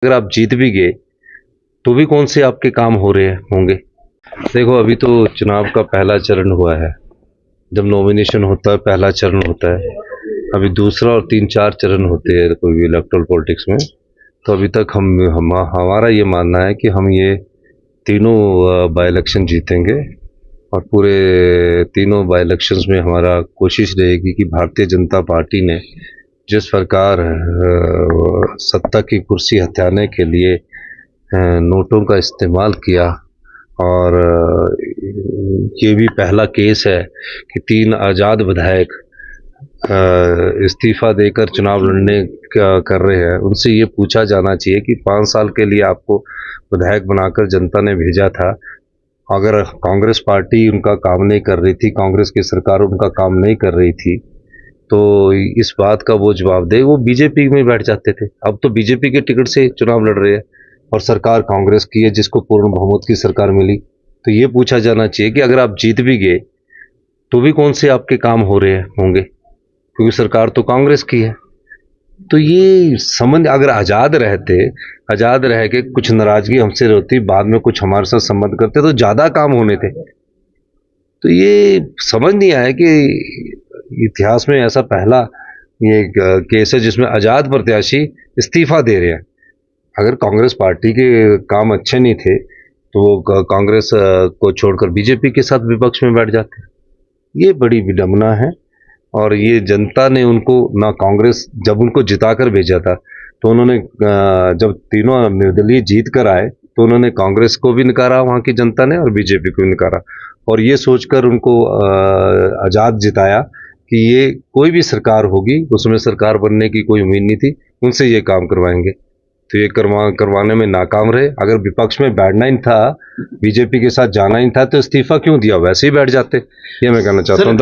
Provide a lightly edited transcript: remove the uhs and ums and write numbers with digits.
अगर आप जीत भी गए तो भी कौन से आपके काम हो रहे होंगे। देखो, अभी तो चुनाव का पहला चरण हुआ है। जब नॉमिनेशन होता है पहला चरण होता है। अभी दूसरा और तीन चार चरण होते हैं कोई भी इलेक्टोरल पॉलिटिक्स में। तो अभी तक हमारा ये मानना है कि हम ये तीनों बाई इलेक्शन जीतेंगे। और पूरे तीनों बाई इलेक्शंस में हमारा कोशिश रहेगी कि भारतीय जनता पार्टी ने जिस प्रकार सत्ता की कुर्सी हथियाने के लिए नोटों का इस्तेमाल किया, और ये भी पहला केस है कि 3 आज़ाद विधायक इस्तीफा देकर चुनाव लड़ने का कर रहे हैं। उनसे ये पूछा जाना चाहिए कि 5 साल के लिए आपको विधायक बनाकर जनता ने भेजा था। अगर कांग्रेस पार्टी उनका काम नहीं कर रही थी, कांग्रेस की सरकार उनका काम नहीं कर रही थी, तो इस बात का वो जवाब दे। वो बीजेपी में बैठ जाते थे। अब तो बीजेपी के टिकट से चुनाव लड़ रहे हैं और सरकार कांग्रेस की है जिसको पूर्ण बहुमत की सरकार मिली। तो ये पूछा जाना चाहिए कि अगर आप जीत भी गए तो भी कौन से आपके काम हो रहे होंगे, क्योंकि सरकार तो कांग्रेस की है। तो ये संबंध अगर आज़ाद रह के कुछ नाराजगी हमसे होती, बाद में कुछ हमारे साथ संबंध करते तो ज़्यादा काम होने थे। तो ये समझ नहीं आया कि इतिहास में ऐसा पहला ये केस है जिसमें आज़ाद प्रत्याशी इस्तीफा दे रहे हैं। अगर कांग्रेस पार्टी के काम अच्छे नहीं थे तो वो कांग्रेस को छोड़कर बीजेपी के साथ विपक्ष में बैठ जाते। ये बड़ी विडंबना है। और ये जनता ने उनको ना, कांग्रेस जब उनको जिताकर भेजा था तो उन्होंने जब तीनों निर्दलीय जीत कर आए तो उन्होंने कांग्रेस को भी नकारा वहाँ की जनता ने, और बीजेपी को भी नकारा। और ये सोचकर उनको आज़ाद जिताया कि ये कोई भी सरकार होगी उसमें सरकार बनने की कोई उम्मीद नहीं थी, उनसे ये काम करवाएंगे। तो ये करवाने में नाकाम रहे। अगर विपक्ष में बैठना ही था, बीजेपी के साथ जाना ही था, तो इस्तीफा क्यों दिया, वैसे ही बैठ जाते। ये मैं कहना चाहता हूँ।